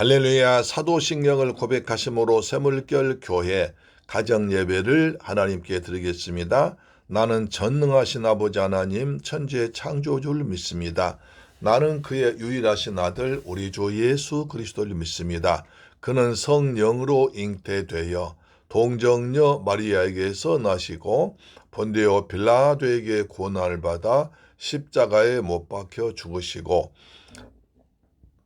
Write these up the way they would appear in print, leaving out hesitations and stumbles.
할렐루야. 사도신경을 고백하심으로 샘물결 교회 가정예배를 하나님께 드리겠습니다. 나는 전능하신 아버지 하나님 천지의 창조주를 믿습니다. 나는 그의 유일하신 아들 우리 주 예수 그리스도를 믿습니다. 그는 성령으로 잉태되어 동정녀 마리아에게서 나시고 본디오 빌라도에게 고난을 받아 십자가에 못 박혀 죽으시고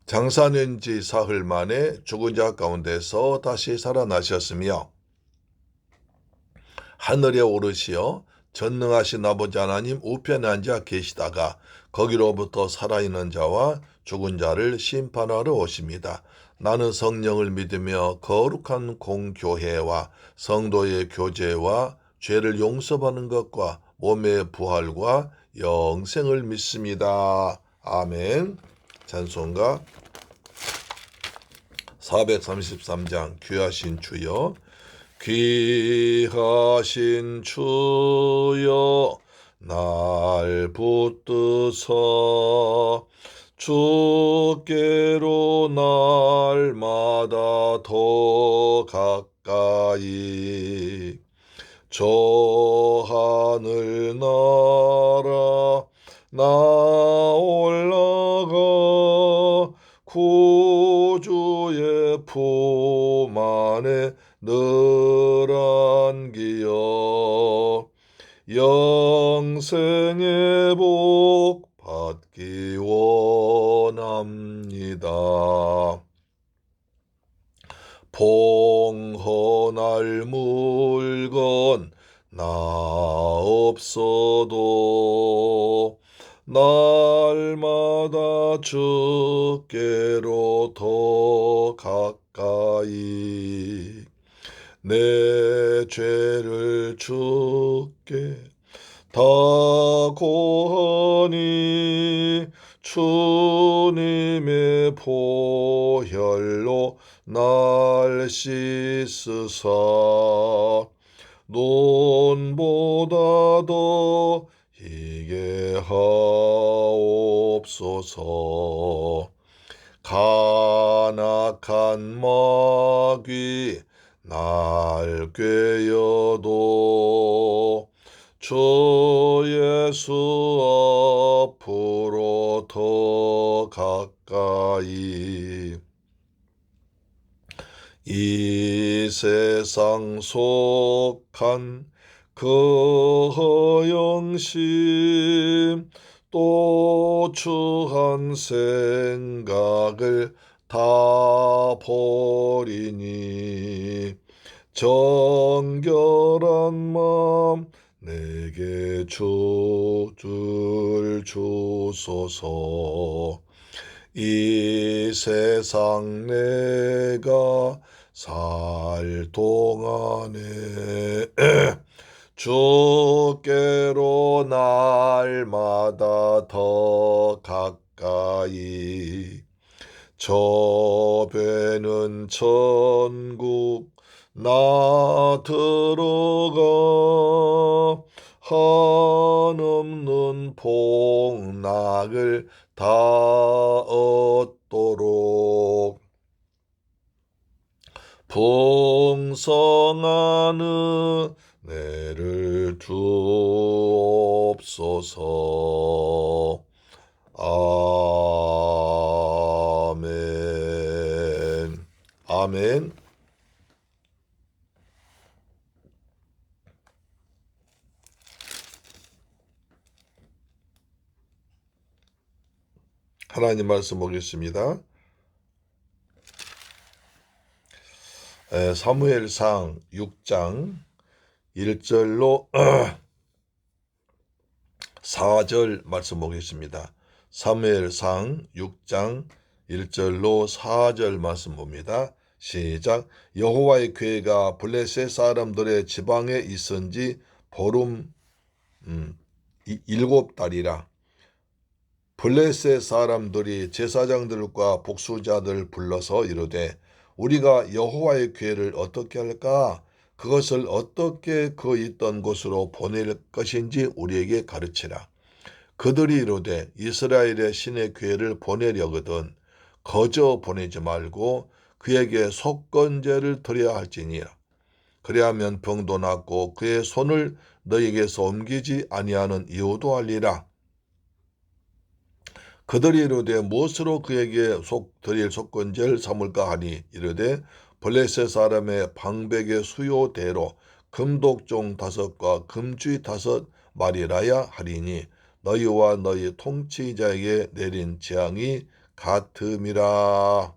장사된 지 사흘 만에 죽은 자 가운데서 다시 살아나셨으며 하늘에 오르시어 전능하신 아버지 하나님 우편에 앉아 계시다가 거기로부터 살아있는 자와 죽은 자를 심판하러 오십니다. 나는 성령을 믿으며 거룩한 공교회와 성도의 교제와 죄를 용서받는 것과 몸의 부활과 영생을 믿습니다. 아멘. 찬송가 433장 귀하신 주여 귀하신 주여 날 붙드사 주께로 날마다 더 가까이 저 하늘 나라 나 올라가 구주의 품 안에 늘 안기어 영생의 복 받기 원합니다. 봉헌할 물건 나 없어도 날마다 주께로 더 가까이 내 죄를 주께 다 고하니 주님의 보혈로 날 씻으사 논보다도 희게 하옵소서. 간악한 마귀 날 꾀어도 주 예수 앞으로 더 가까이 이 세상 속한 그 허영심 또 추한 생각을 다 버리니 정결한 마음 내게 주줄 주소서. 이 세상 내가 살 동안에 주께로 날마다 더 가까이 저 배는 천국 나 들어가 한없는 복락을 다 얻도록 풍성한 은혜를 주옵소서. 아멘. 아멘. 하나님 말씀 보겠습니다. 사무엘상 6장 1절로 4절 말씀 보겠습니다. 사무엘상 6장 1절로 4절 말씀 봅니다. 시작. 여호와의 궤가 블레셋 사람들의 지방에 있은지 보름 7달이라. 블레셋 사람들이 제사장들과 복수자들 불러서 이르되 우리가 여호와의 궤를 어떻게 할까? 그것을 어떻게 그 있던 곳으로 보낼 것인지 우리에게 가르치라. 그들이 이르되 이스라엘의 신의 궤를 보내려거든 거저 보내지 말고 그에게 속건제를 드려야 할지니라. 그리하면 병도 낫고 그의 손을 너희에게서 옮기지 아니하는 이유도 알리라. 그들이 이르되 무엇으로 그에게 드릴 속건제를 삼을까 하니 이르되 블레셋 사람의 방백의 수요대로 금독종 5과 금쥐 5마리라야 하리니 너희와 너희 통치자에게 내린 재앙이 같음이라.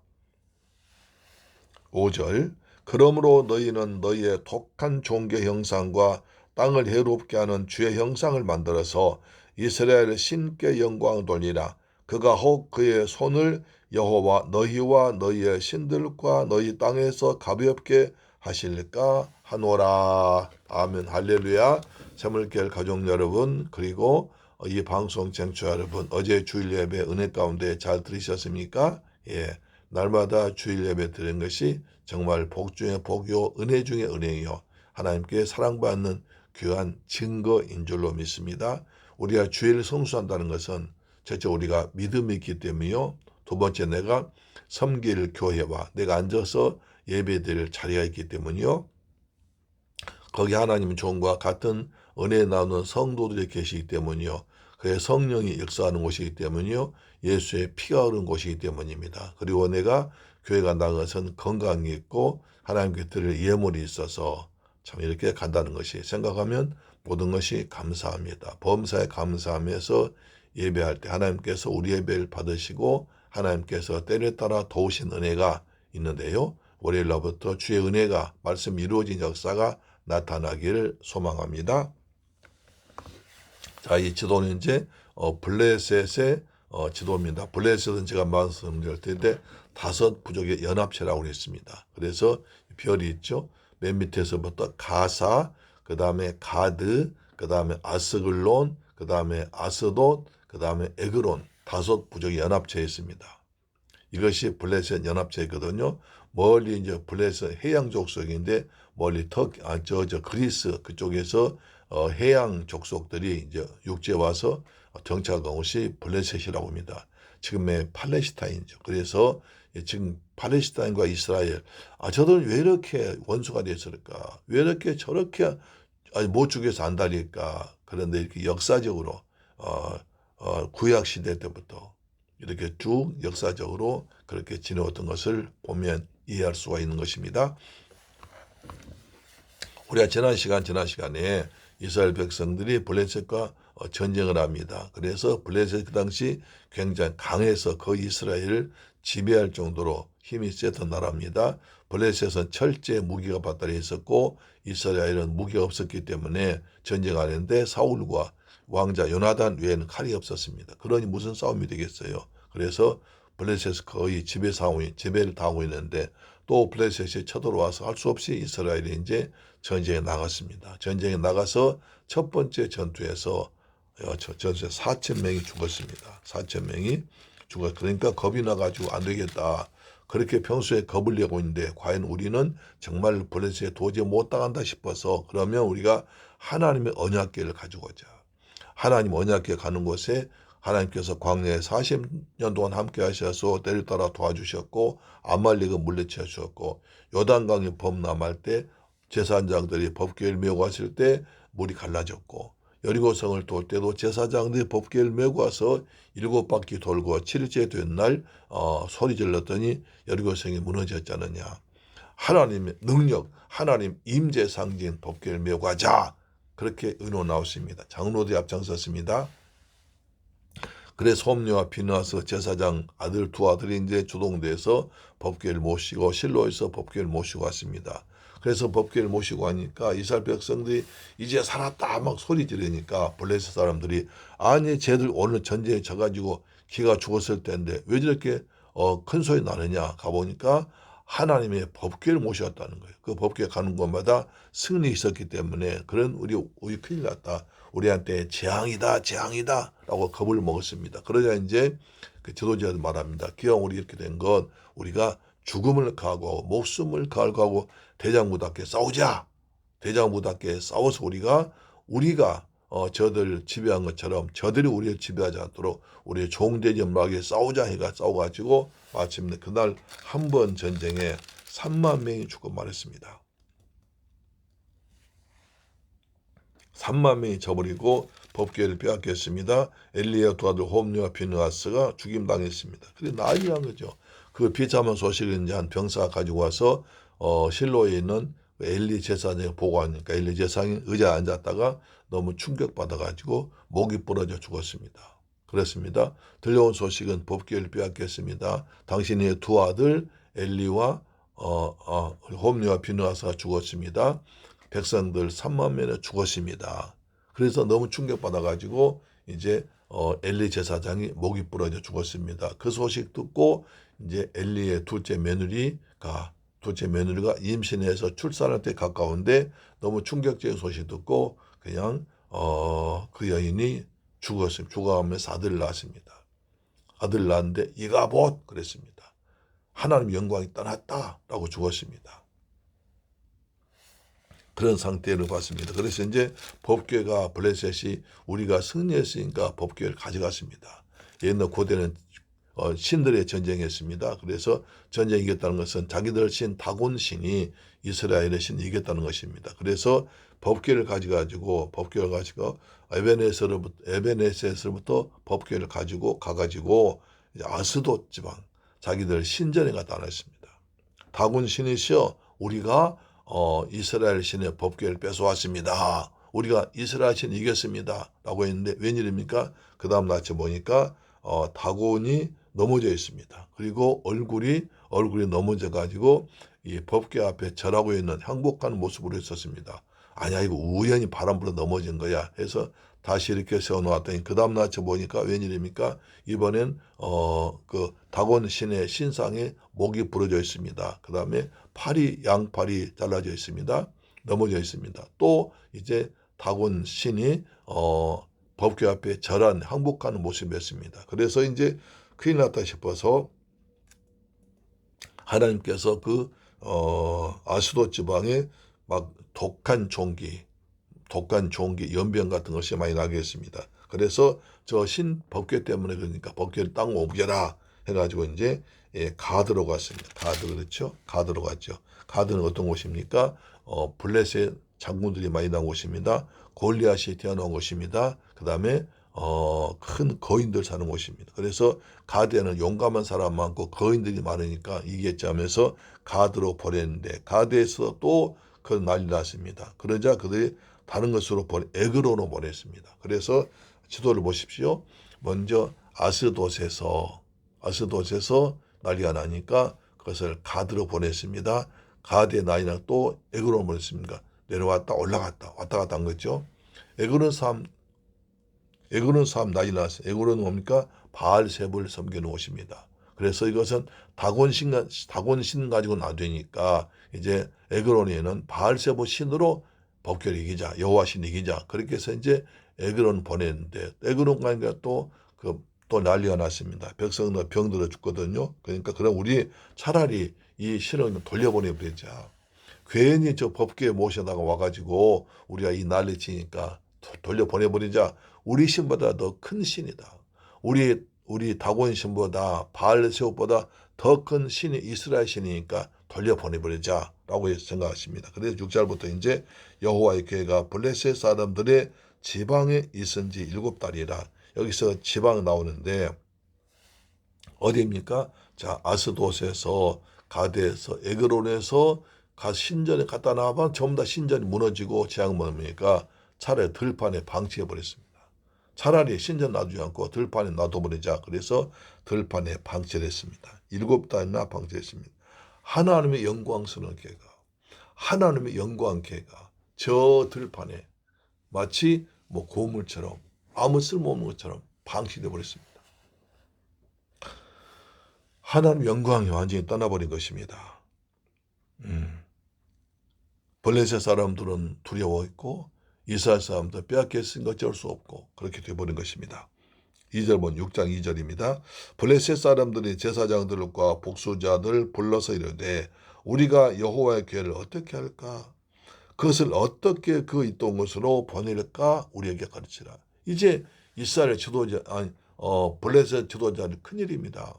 5절 그러므로 너희는 너희의 독한 종교 형상과 땅을 해롭게 하는 주의 형상을 만들어서 이스라엘 신께 영광을 돌리라. 그가 혹 그의 손을 여호와 너희와 너희의 신들과 너희 땅에서 가볍게 하실까 하노라. 아멘. 할렐루야. 새물결 가족 여러분, 그리고 이 방송 청취자 여러분, 어제 주일 예배 은혜 가운데 잘 들으셨습니까? 예. 날마다 주일 예배 드리는 것이 정말 복 중에 복이요 은혜 중에 은혜요 하나님께 사랑받는 귀한 증거인 줄로 믿습니다. 우리가 주일을 성수한다는 것은 첫째 우리가 믿음이 있기 때문이요. 두 번째 내가 섬길 교회와 내가 앉아서 예배드릴 자리가 있기 때문이요. 거기 하나님 종과 같은 은혜 나누는 성도들이 계시기 때문이요. 그의 성령이 역사하는 곳이기 때문이요. 예수의 피가 흐른 곳이기 때문입니다. 그리고 내가 교회가 나간 것은 건강이 있고 하나님께 드릴 예물이 있어서 참 이렇게 간다는 것이 생각하면 모든 것이 감사합니다. 범사에 감사하면서 예배할 때 하나님께서 우리 예배를 받으시고 하나님께서 때를 따라 도우신 은혜가 있는데요. 월요일 날부터 주의 은혜가 말씀 이루어진 역사가 나타나기를 소망합니다. 자, 이 지도는 이제 블레셋의 지도입니다. 블레셋은 제가 말씀드릴 텐데 5 부족의 연합체라고 했습니다. 그래서 별이 있죠. 맨 밑에서부터 가사, 그 다음에 가드, 그 다음에 아스글론, 그 다음에 아스돗, 그 다음에 에그론 5 부족의 연합체에 있습니다. 이것이 블레셋 연합체거든요. 멀리 이제 블레셋 해양 족속인데 멀리 그리스 그쪽에서 해양 족속들이 이제 육지에 와서 정착한 곳이 블레셋이라고 합니다. 지금의 팔레스타인이죠. 그래서 지금 팔레스타인과 이스라엘, 저들은 왜 이렇게 원수가 됐을까? 왜 이렇게 저렇게 못 죽여서 안달릴까? 그런데 이렇게 역사적으로 구약 시대 때부터 이렇게 쭉 역사적으로 그렇게 지내왔던 것을 보면 이해할 수가 있는 것입니다. 우리가 지난 시간에 이스라엘 백성들이 블레셋과 전쟁을 합니다. 그래서 블레셋 그 당시 굉장히 강해서 거의 이스라엘을 지배할 정도로 힘이 세던 나라입니다. 블레셋은 철제 무기가 발달해 있었고 이스라엘은 무기가 없었기 때문에 전쟁하는데 사울과 왕자 요나단 외에는 칼이 없었습니다. 그러니 무슨 싸움이 되겠어요. 그래서 블레셋이 거의 지배를 당하고 있는데 또 블레셋이 쳐들어와서 할 수 없이 이스라엘이 이제 전쟁에 나갔습니다. 전쟁에 나가서 첫 번째 전투에서 4,000명이 죽었습니다. 4,000명이 그러니까 겁이 나가지고 안 되겠다. 그렇게 평소에 겁을 내고 있는데 과연 우리는 정말 블레셋에 도저히 못 당한다 싶어서 그러면 우리가 하나님의 언약궤를 가지고 오자. 하나님 언약궤 가는 곳에 하나님께서 광야에 40년 동안 함께 하셔서 때를 따라 도와주셨고 아말렉을 물리쳐 주셨고 요단강이 범람할 때 제사장들이 법궤를 메고 왔을 때 물이 갈라졌고 여리고성을 돌 때도 제사장들이 법궤를 메고 와서 7바퀴 돌고 7일째 된 날 소리 질렀더니 여리고성이 무너졌지 않느냐. 하나님의 능력, 하나님 임재 상징 법궤를 메고 가자. 그렇게 의논 나왔습니다. 장로들이 앞장섰습니다. 그래서 홈리와 비느하스 제사장 아들 2 아들이 이제 주동돼서 법궤를 모시고 실로에서 법궤를 모시고 왔습니다. 그래서 법궤를 모시고 하니까 이스라엘 백성들이 이제 살았다 막 소리 지르니까 블레셋 사람들이 아니 쟤들 오늘 전쟁에 져가지고 기가 죽었을 텐데 왜 저렇게 큰 소리 나느냐 가보니까 하나님의 법궤를 모셔왔다는 거예요. 그 법궤 가는 곳마다 승리 있었기 때문에 그런 우리 큰일 났다. 우리한테 재앙이다 라고 겁을 먹었습니다. 그러자 이제 그 지도자들 말합니다. 기왕 우리 이렇게 된 건 우리가 죽음을 각오하고 목숨을 각오하고 대장부답게 싸우자. 대장부답게 싸워서 우리가 저들 지배한 것처럼 저들이 우리를 지배하지 않도록 우리의 종되지 말게 싸우자 해가 싸워가지고 마침내 그날 한 번 전쟁에 3만 명이 죽고 말했습니다. 3만 명이 저버리고 법궤를 빼앗겼습니다. 엘리의 두 아들 홈리와 비느하스가 죽임당했습니다. 그래 난리 난 거죠. 그 비참한 소식을 이제 한 병사가 가지고 와서 실로에 있는 엘리 제사장에 보고하니까 엘리 제사장이 의자에 앉았다가 너무 충격받아가지고 목이 부러져 죽었습니다. 그렇습니다. 들려온 소식은 법궤를 빼앗겼습니다. 당신의 두 아들 엘리와 홈리와 비느하스가 죽었습니다. 백성들 3만 명이 죽었습니다. 그래서 너무 충격받아가지고 이제 엘리 제사장이 목이 부러져 죽었습니다. 그 소식 듣고 이제 엘리의 둘째 며느리가 임신해서 출산할 때 가까운데 너무 충격적인 소식 듣고 그냥 그 여인이 죽었습니다. 죽어가면서 아들을 낳았습니다. 아들을 낳았는데 이가봇 그랬습니다. 하나님의 영광이 떠났다라고 죽었습니다. 그런 상태를 봤습니다. 그래서 이제 법궤가 블레셋이 우리가 승리했으니까 법궤를 가져갔습니다. 옛날 고대는 신들의 전쟁했습니다. 그래서 전쟁 이겼다는 것은 자기들 신 다곤 신이 이스라엘의 신을 이겼다는 것입니다. 그래서 법궤를 가지고 에베네셀로부터 법궤를 가지고 가가지고 아스돗 지방 자기들 신전에 갖다 놨습니다. 다곤 신이시여 우리가 이스라엘 신의 법궤를 뺏어왔습니다. 우리가 이스라엘 신 이겼습니다. 라고 했는데 웬일입니까? 그 다음 날짜 보니까 다곤이 넘어져 있습니다. 그리고 얼굴이 넘어져 가지고 이 법궤 앞에 절하고 있는 항복하는 모습으로 있었습니다. 아니야 이거 우연히 바람 불어 넘어진 거야 해서 다시 이렇게 세워놓았더니 그 다음 날짜 보니까 웬일입니까? 이번엔 그 다곤 신의 신상에 목이 부러져 있습니다. 그 다음에 양팔이 잘라져 있습니다. 넘어져 있습니다. 또 이제 다곤 신이 법궤 앞에 절한 항복하는 모습이었습니다. 그래서 이제 큰일 났다 싶어서 하나님께서 그 아스돗 지방에 막 독한 종기, 연병 같은 것이 많이 나게 했습니다. 그래서 저 신 법궤 때문에 그러니까 법궤를 땅 옮겨라 해가지고 이제 가드로 갔습니다. 그렇죠? 가드로 갔죠. 가드는 어떤 곳입니까? 블레셋 장군들이 많이 나온 곳입니다. 골리앗이 태어난 곳입니다. 그 다음에 큰 거인들 사는 곳입니다. 그래서 가드에는 용감한 사람 많고 거인들이 많으니까 이기겠지 하면서 가드로 보냈는데 가드에서 또 그 난리 났습니다. 그러자 그들이 다른 것으로 에그로로 보냈습니다. 그래서 지도를 보십시오. 먼저 아스돗에서 난리가 나니까 그것을 가드로 보냈습니다. 가드의 나이나 또 에그로로 보냈습니다. 내려왔다 올라갔다 왔다 갔다 한 거죠. 에그론 삶 난리 났어요. 에그로는 뭡니까? 바알셉을 섬기는 곳입니다. 그래서 이것은 다곤 신 가지고는 안 되니까 이제 에그론에는 바알세보 신으로 법궤를 이기자, 여호와 신 이기자. 그렇게 해서 이제 에그론 보냈는데 에그론 가니까 또 난리가 났습니다. 백성들 병들어 죽거든요. 그러니까 그럼 우리 차라리 이 신을 돌려보내버리자. 괜히 저 법궤에 모셔다가 와가지고 우리가 이 난리 치니까 돌려보내버리자. 우리 신보다 더 큰 신이다. 우리 다곤 신보다 바알세보다 더 큰 신이 이스라엘 신이니까 돌려보내버리자라고 생각하십니다. 그래서 6절부터 이제 여호와의궤가 블레셋 사람들의 지방에 있은 지 7달이라 여기서 지방 나오는데 어디입니까? 자 아스돗에서 가드에서 에그론에서 신전에 갖다 놔봐 전부 다 신전이 무너지고 재앙 먹으니까 차라리 들판에 방치해버렸습니다. 차라리 신전 놔두지 않고 들판에 놔둬버리자. 그래서 들판에 방치를 했습니다. 7달이나 방치했습니다. 하나님의 영광스러운 궤가 하나님의 영광 궤가 저 들판에 마치 뭐 고물처럼 아무 쓸모없는 것처럼 방치되어 버렸습니다. 하나님의 영광이 완전히 떠나버린 것입니다. 블레셋 사람들은 두려워했고 이스라엘 사람들 빼앗겼으니까 어쩔 수 없고 그렇게 되어버린 것입니다. 2절 본 6장 2절입니다. 블레셋 사람들이 제사장들과 복수자들 불러서 이르되 우리가 여호와의 궤를 어떻게 할까? 그것을 어떻게 그 있던 곳으로 보낼까 우리에게 가르치라. 이제 이스라엘 지도자 블레셋 지도자는 큰일입니다.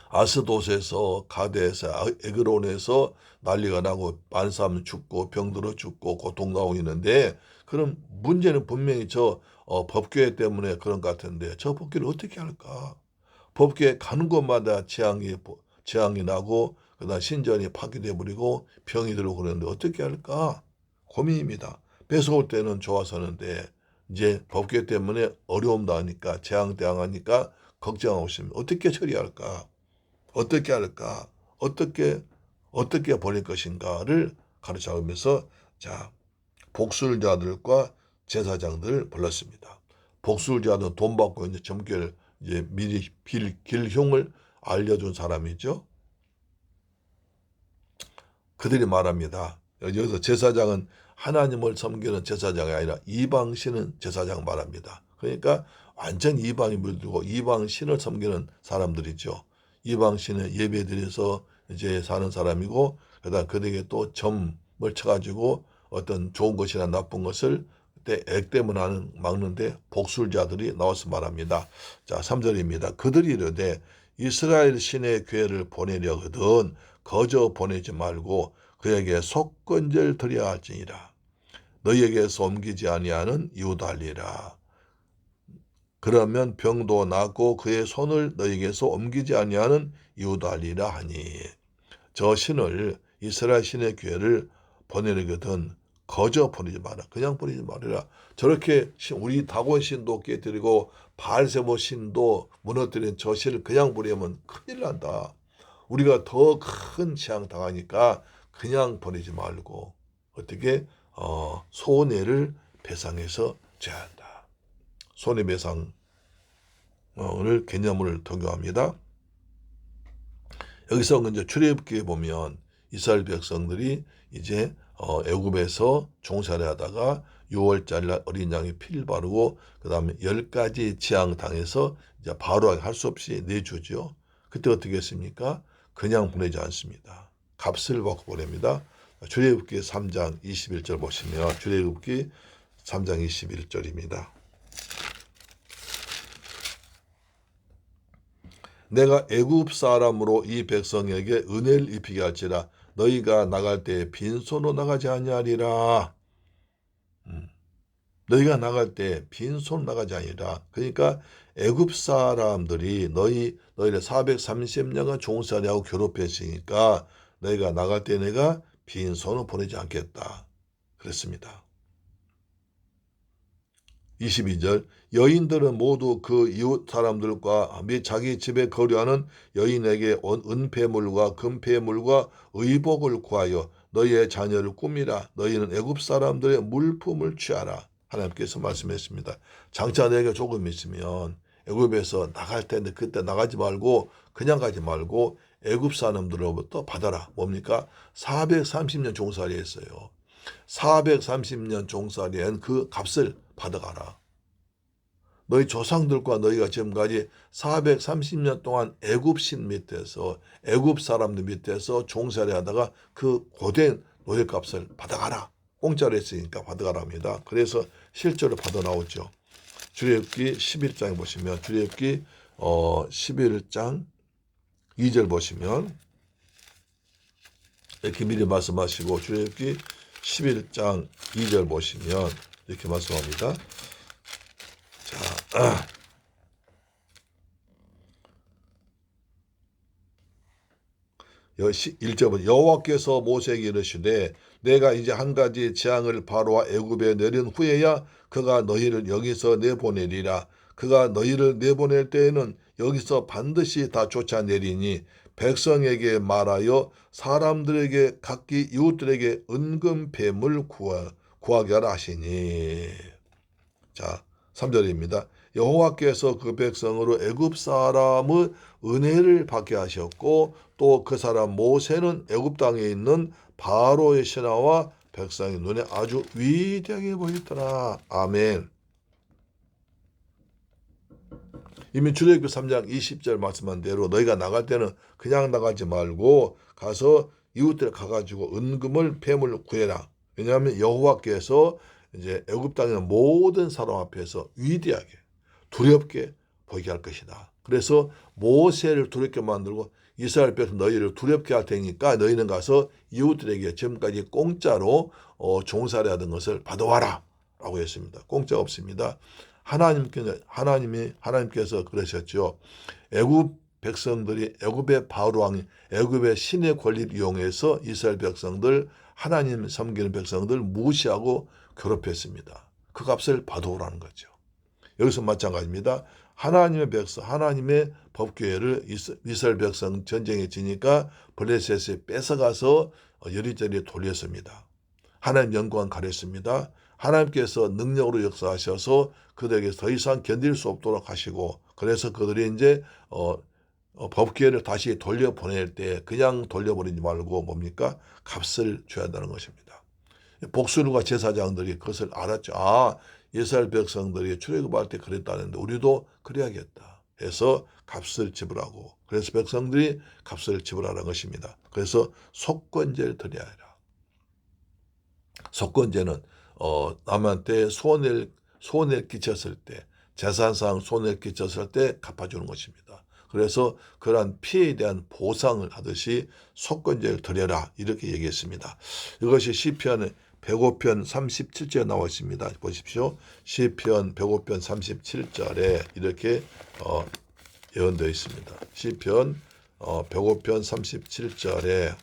아스돗에서 가데에서 에그론에서 난리가 나고 많은 사람 죽고 병들어 죽고 고통당하고 있는데, 그럼 문제는 분명히 법궤 때문에 그런 것 같은데 저 법궤를 어떻게 할까? 법궤 가는 곳마다 재앙이 나고 그다음 신전이 파괴돼 버리고 병이 들고 그러는데 어떻게 할까? 고민입니다. 뺏어올 때는 좋아서는데 이제 법궤 때문에 어려움 당하니까 재앙 당하니까 걱정하고 있습니다. 어떻게 처리할까? 어떻게 할까? 어떻게 보낼 것인가를 가르쳐가면서 자, 복술자들과 제사장들을 불렀습니다. 복술자는 돈 받고 이제 점괘를 이제 미리 길흉을 알려준 사람이죠. 그들이 말합니다. 여기서 제사장은 하나님을 섬기는 제사장이 아니라 이방신은 제사장 말합니다. 그러니까 완전 이방이 물들고 이방신을 섬기는 사람들이죠. 이방신을 예배드려서 이제 사는 사람이고, 그다음 그들에게 또 점을 쳐가지고 어떤 좋은 것이나 나쁜 것을 그때 액땜을 막는데 복술자들이 나와서 말합니다. 자, 3절입니다. 그들이 이르되 이스라엘 신의 괴를 보내려거든 거저 보내지 말고 그에게 속건제를 드려야 할지니라. 너희에게서 옮기지 아니하는 이유도 알리라. 그러면 병도 낫고 그의 손을 너희에게서 옮기지 아니하는 이유도 알리라 하니, 저 신을 이스라엘 신의 교회를 보내려거든 거저 보내지 마라. 그냥 보내지 말아라. 저렇게 우리 다곤 신도 깨뜨리고 바알세보 신도 무너뜨린 저 신을 그냥 보내면 큰일 난다. 우리가 더 큰 재앙 당하니까 그냥 보내지 말고 어떻게 손해를 배상해서 줘야 한다. 손해배상을 개념을 적용합니다. 여기서 이제 출애굽기에 보면 이스라엘 백성들이 이제 애굽에서 종살이 하다가 6월절 어린 양의 피를 바르고 그다음에 10가지 재앙 당해서 이제 바로 할 수 없이 내주죠. 그때 어떻게 했습니까? 그냥 보내지 않습니다. 값을 받고 보냅니다. 출애굽기 3장 21절 보시면 출애굽기 3장 21절입니다. 내가 애굽 사람으로 이 백성에게 은혜를 입히게 할지라 너희가 나갈 때 빈손으로 나가지 아니하리라. 너희가 나갈 때 빈손 나가지 아니라. 그러니까 애굽 사람들이 너희를 430년간 종살이하고 괴롭혔으니까 너희가 나갈 때 내가 빈손으로 보내지 않겠다. 그랬습니다. 22절 여인들은 모두 그 이웃 사람들과 및 자기 집에 거류하는 여인에게 은폐물과 금폐물과 의복을 구하여 너희의 자녀를 꾸미라. 너희는 애굽 사람들의 물품을 취하라. 하나님께서 말씀했습니다. 장차 너희가 조금 있으면 애굽에서 나갈 텐데 그때 나가지 말고 그냥 가지 말고 애굽 사람들로부터 받아라. 뭡니까? 430년 종살이 했어요. 430년 종살이한 그 값을 받아가라. 너희 조상들과 너희가 지금까지 430년 동안 애굽 신 밑에서 애굽 사람들 밑에서 종살이 하다가 그 고된 노예값을 받아가라. 공짜로 했으니까 받아가라 합니다. 그래서 실제로 받아 나오죠. 출애굽기 11장에 보시면 출애굽기 11장 2절 보시면 이렇게 미리 말씀하시고 출애굽기 11장 2절 보시면 이렇게 말씀합니다. 자, 1절은 여호와께서 모세에게 이르시되 내가 이제 한 가지 재앙을 바로와 애굽에 내린 후에야 그가 너희를 여기서 내보내리라. 그가 너희를 내보낼 때에는 여기서 반드시 다 쫓아내리니 백성에게 말하여 사람들에게 각기 이웃들에게 은금 폐물 구하게 하라 하시니. 자, 3절입니다. 여호와께서 그 백성으로 애굽 사람의 은혜를 받게 하셨고 또 그 사람 모세는 애굽 땅에 있는 바로의 신하와 백성의 눈에 아주 위대하게 보였더라. 아멘. 이미 출애굽기 3장 20절 말씀한 대로 너희가 나갈 때는 그냥 나가지 말고 가서 이웃들 가가지고 은금을 폐물을 구해라. 왜냐하면 여호와께서 이제 애굽 땅에 있는 모든 사람 앞에서 위대하게 두렵게 보이게 할 것이다. 그래서 모세를 두렵게 만들고 이스라엘 백성 너희를 두렵게 할 테니까 너희는 가서 이웃들에게 지금까지 공짜로 종살이 하던 것을 받아와라 라고 했습니다. 공짜가 없습니다. 하나님께서 그러셨죠. 애굽 백성들이 애굽의 바로 왕이 애굽의 신의 권리를 이용해서 이스라엘 백성들 하나님 섬기는 백성들 무시하고 괴롭혔습니다. 그 값을 받아오라는 거죠. 여기서 마찬가지입니다. 하나님의 백성, 하나님의 법궤를 이스라엘 백성 전쟁에 지니까 블레셋에 뺏어가서 여리저리 돌렸습니다. 하나님 영광 가렸습니다. 하나님께서 능력으로 역사하셔서 그들에게 더 이상 견딜 수 없도록 하시고 그래서 그들이 이제 법궤를 다시 돌려보낼 때 그냥 돌려버리지 말고 뭡니까? 값을 줘야 한다는 것입니다. 복술과 제사장들이 그것을 알았죠. 아, 이스라엘 백성들이 출애굽할 때 그랬다는데 우리도 그래야겠다 해서 값을 지불하고 그래서 백성들이 값을 지불하는 것입니다. 그래서 속건제를 드려야 해라. 속건제는 남한테 손해를 끼쳤을 때 재산상 손해를 끼쳤을 때 갚아주는 것입니다. 그래서 그러한 피해에 대한 보상을 하듯이 속건제를 드려라 이렇게 얘기했습니다. 이것이 시편 105편 37절에 나와 있습니다. 보십시오. 시편 105편 37절에 이렇게 예언되어 있습니다. 시편 105편 37절에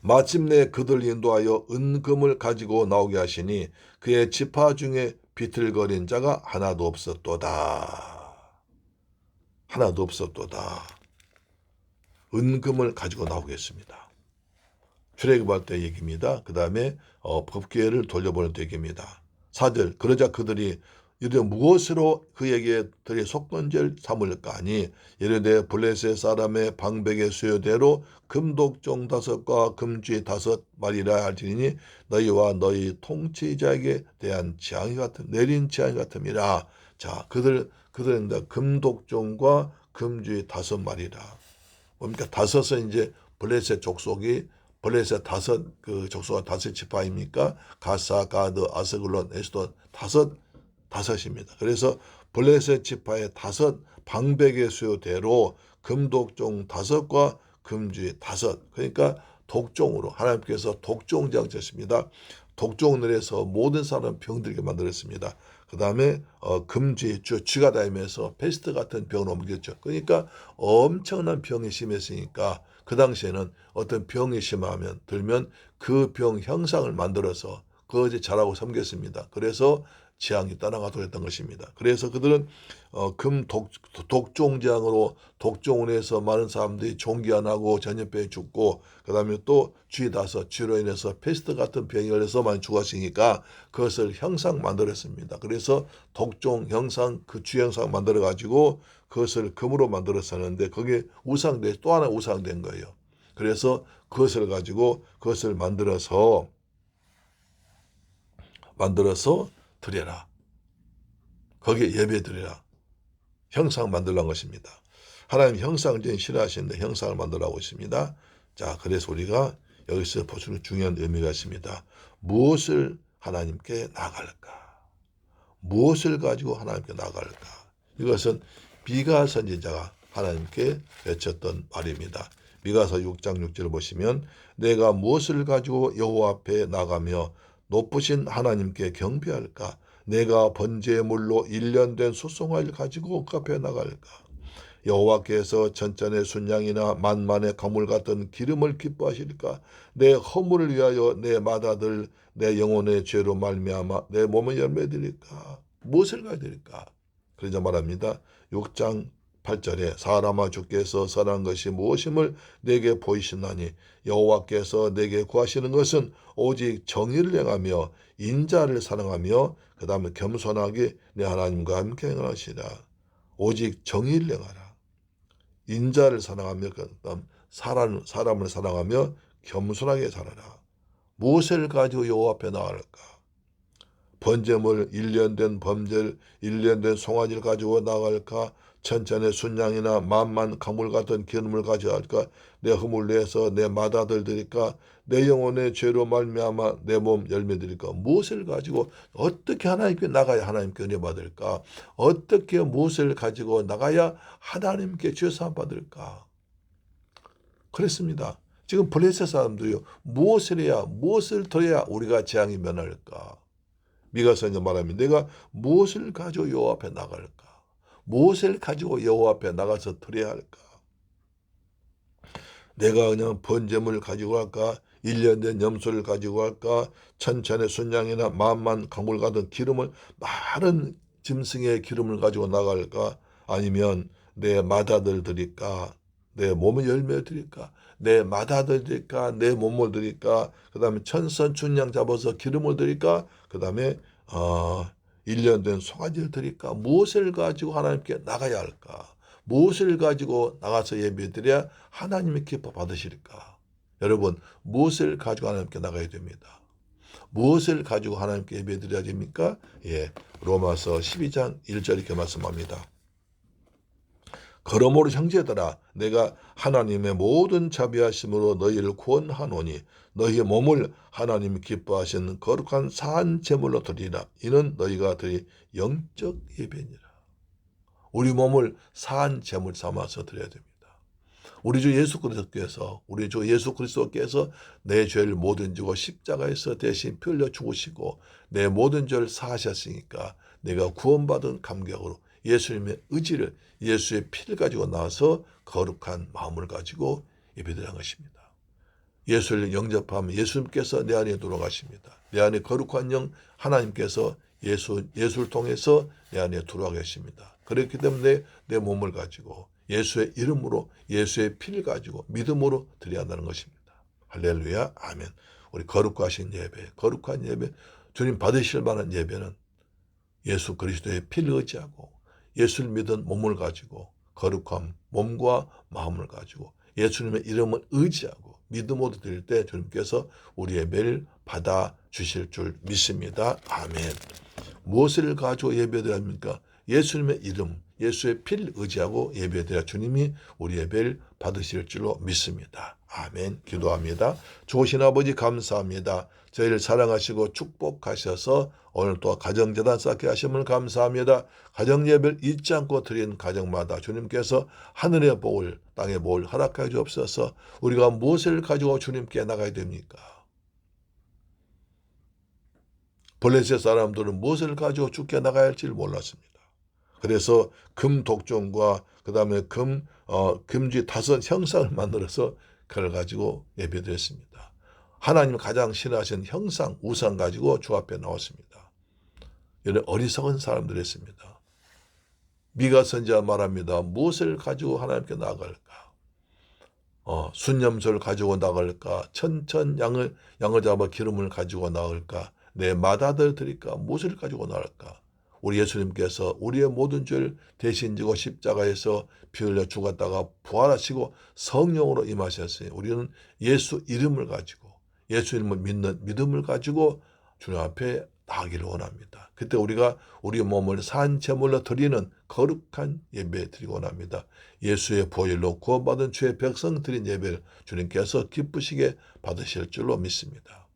마침내 그들 인도하여 은금을 가지고 나오게 하시니 그의 지파 중에 비틀거린 자가 하나도 없었도다. 하나도 없었도다. 은금을 가지고 나오겠습니다. 출애굽할 때 얘기입니다. 그 다음에 법궤를 돌려보낼 때 얘기입니다. 4절 그러자 그들이 이르되 무엇으로 그에게 들이 속건제를 삼을까 하니 이르되 블레셋 사람의 방백의 수요대로 금독종 5과 금쥐 5마리라 할지니 너희와 너희 통치자에게 대한 재앙이 같은 내린 재앙이 같음이라. 자, 그들은 금독종과 금쥐 5마리라. 뭡니까? 5은 이제 블레셋 족속이 블레셋 그 족속가 5지파입니까? 가사, 가드, 아스글론, 에스돈 5입니다. 그래서 블레셋 지파의 5 방백의 수요대로 금독종 5과 금쥐 5. 그러니까 독종으로 하나님께서 독종장 쳤습니다. 독종들에서 모든 사람 병들게 만들었습니다. 그 다음에 금쥐, 쥐가 다니면서 패스트 같은 병으로 옮겼죠. 그러니까 엄청난 병이 심했으니까 그 당시에는 어떤 병이 들면 그 병 형상을 만들어서 그것이 잘하고 섬겼습니다. 그래서 재앙이 떠나가도록 했던 것입니다. 그래서 그들은 독종장으로 독종을 해서 많은 사람들이 종기 안 하고 전염병에 죽고 그 다음에 또 쥐로 인해서 패스트 같은 병이 걸려서 많이 죽었으니까 그것을 형상 만들었습니다. 그래서 독종 형상 그 쥐 형상 만들어 가지고 그것을 금으로 만들었었는데 그게 또 하나 우상된 거예요. 그래서 그것을 가지고 그것을 만들어서 드려라. 거기에 예배 드리라. 형상 만들라는 것입니다. 하나님 형상을 제일 싫어하시는데 형상을 만들라고 있습니다. 자, 그래서 우리가 여기서 보시는 중요한 의미가 있습니다. 무엇을 하나님께 나갈까? 무엇을 가지고 하나님께 나갈까? 이것은 미가 선지자가 하나님께 외쳤던 말입니다. 미가서 6장 6절을 보시면 내가 무엇을 가지고 여호와 앞에 나가며 높으신 하나님께 경배할까? 내가 번제의 물로 1년 된 소송아를 가지고 그 앞에 나갈까? 여호와께서 천천의 순양이나 만만의 가물 같은 기름을 기뻐하실까? 내 허물을 위하여 내 맏아들 내 영혼의 죄로 말미암아 내 몸을 열매드릴까? 무엇을 가드릴까? 그러자 말합니다. 6장 8절에 사람아 주께서 선한 것이 무엇임을 내게 보이시나니 여호와께서 내게 구하시는 것은 오직 정의를 행하며 인자를 사랑하며 그 다음에 겸손하게 내 하나님과 함께 행하시라. 오직 정의를 행하라. 인자를 사랑하며 그 다음 사람을 사랑하며 겸손하게 살아라. 무엇을 가지고 여호와 앞에 나갈까? 번제물 1년 된 범죄를 1년 된 송아지를 가지고 나갈까? 천천의 순양이나 만만 강물 같은 기름을 가져갈까? 내 허물 내서 내 맏아들 드릴까? 내 영혼의 죄로 말미암아 내 몸 열매 드릴까? 무엇을 가지고 어떻게 하나님께 나가야 하나님께 은혜 받을까? 어떻게 무엇을 가지고 나가야 하나님께 죄사함 받을까? 그랬습니다. 지금 블레셋 사람들이요, 무엇을 해야, 무엇을 더해야 우리가 재앙이 면할까? 미가 선지자 말합니다. 내가 무엇을 가지고 여호와 앞에 나갈까? 무엇을 가지고 여호와 앞에 나가서 드려야 할까? 내가 그냥 번제물을 가지고 갈까? 1년 된 염소를 가지고 갈까? 천천의 순양이나 만만 강물 같은 기름을, 많은 짐승의 기름을 가지고 나갈까? 아니면 내 맏아들 드릴까? 내 몸의 열매 드릴까? 내 맏아들 드릴까? 내 몸을 드릴까? 그 다음에 천선 춘양 잡아서 기름을 드릴까? 그 다음에 1년 된 송아지를 드릴까? 무엇을 가지고 하나님께 나가야 할까? 무엇을 가지고 나가서 예배드려야 하나님의 기뻐 받으실까? 여러분, 무엇을 가지고 하나님께 나가야 됩니다. 무엇을 가지고 하나님께 예배드려야 됩니까? 예, 로마서 12장 1절 이렇게 말씀합니다. 그러므로 형제들아, 내가 하나님의 모든 자비하심으로 너희를 구원하노니 너희의 몸을 하나님이 기뻐하시는 거룩한 산 제물로 드리라. 이는 너희가 드릴 영적 예배니라. 우리 몸을 산 제물 삼아서 드려야 됩니다. 우리 주 예수 그리스도께서 내 죄를 모든 지고 십자가에서 대신 피 흘려 죽으시고 내 모든 죄를 사하셨으니까 내가 구원받은 감격으로 예수님의 의지를, 예수의 피를 가지고 나와서 거룩한 마음을 가지고 예배드리는 것입니다. 예수를 영접하면 예수님께서 내 안에 들어가십니다. 내 안에 거룩한 영 하나님께서 예수를 통해서 내 안에 들어와 계십니다. 그렇기 때문에 내 몸을 가지고 예수의 이름으로, 예수의 피를 가지고 믿음으로 드려야 한다는 것입니다. 할렐루야, 아멘. 우리 거룩하신 예배, 거룩한 예배, 주님 받으실 만한 예배는 예수 그리스도의 피를 의지하고 예수를 믿은 몸을 가지고 거룩한 몸과 마음을 가지고 예수님의 이름을 의지하고 믿음으로 드릴 때 주님께서 우리 예배를 받아주실 줄 믿습니다. 아멘. 무엇을 가지고 예배드려야 합니까? 예수님의 이름, 예수의 피를 의지하고 예배드려야 주님이 우리 예배를 받으실 줄로 믿습니다. 아멘. 기도합니다. 좋으신 아버지 감사합니다. 저희를 사랑하시고 축복하셔서 오늘 또 가정재단 쌓게 하시면 감사합니다. 가정예배를 잊지 않고 드린 가정마다 주님께서 하늘의 복을, 땅의 복을 허락하여 주옵소서. 우리가 무엇을 가지고 주님께 나가야 됩니까? 블레셋 사람들은 무엇을 가지고 주께 나가야 할지 몰랐습니다. 그래서 금 독종과 그 다음에 금쥐 5 형상을 만들어서 그걸 가지고 예배드렸습니다. 하나님 가장 싫어하시는 형상, 우상 가지고 주 앞에 나왔습니다. 이런 어리석은 사람들이었습니다. 미가 선지자 말합니다. 무엇을 가지고 하나님께 나갈까? 순염소를 가지고 나갈까? 천천 양을 잡아 기름을 가지고 나갈까? 내 맏아들 드릴까? 무엇을 가지고 나갈까? 우리 예수님께서 우리의 모든 죄를 대신 지고 십자가에서 피 흘려 죽었다가 부활하시고 성령으로 임하셨어요. 우리는 예수 이름을 가지고 예수 이름을 믿는 믿음을 가지고 주님 앞에 나가기를 원합니다. 그때 우리가 우리 몸을 산 제물로 드리는 거룩한 예배 드리고 원합니다. 예수의 보혈로 구원받은 주의 백성 드린 예배를 주님께서 기쁘시게 받으실 줄로 믿습니다.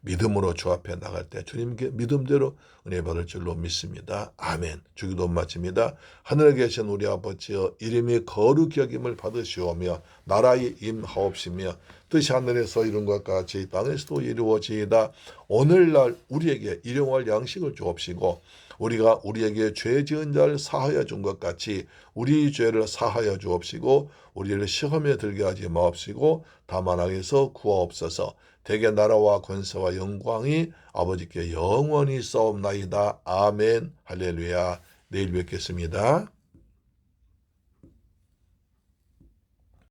믿음으로 주 앞에 나갈 때 주님께 믿음대로 은혜 받을 줄로 믿습니다. 아멘. 주기도 마칩니다. 하늘에 계신 우리 아버지여, 이름이 거룩히 여김을 받으시오며 나라의 임하옵시며 뜻이 하늘에서 이룬 것 같이 땅에서도 이루어지이다. 오늘날 우리에게 일용할 양식을 주옵시고 우리가 우리에게 죄 지은 자를 사하여 준 것 같이 우리 죄를 사하여 주옵시고 우리를 시험에 들게 하지 마옵시고 다만 악에서 구하옵소서. 대개 나라와 권세와 영광이 아버지께 영원히 싸움나이다. 아멘. 할렐루야. 내일 뵙겠습니다.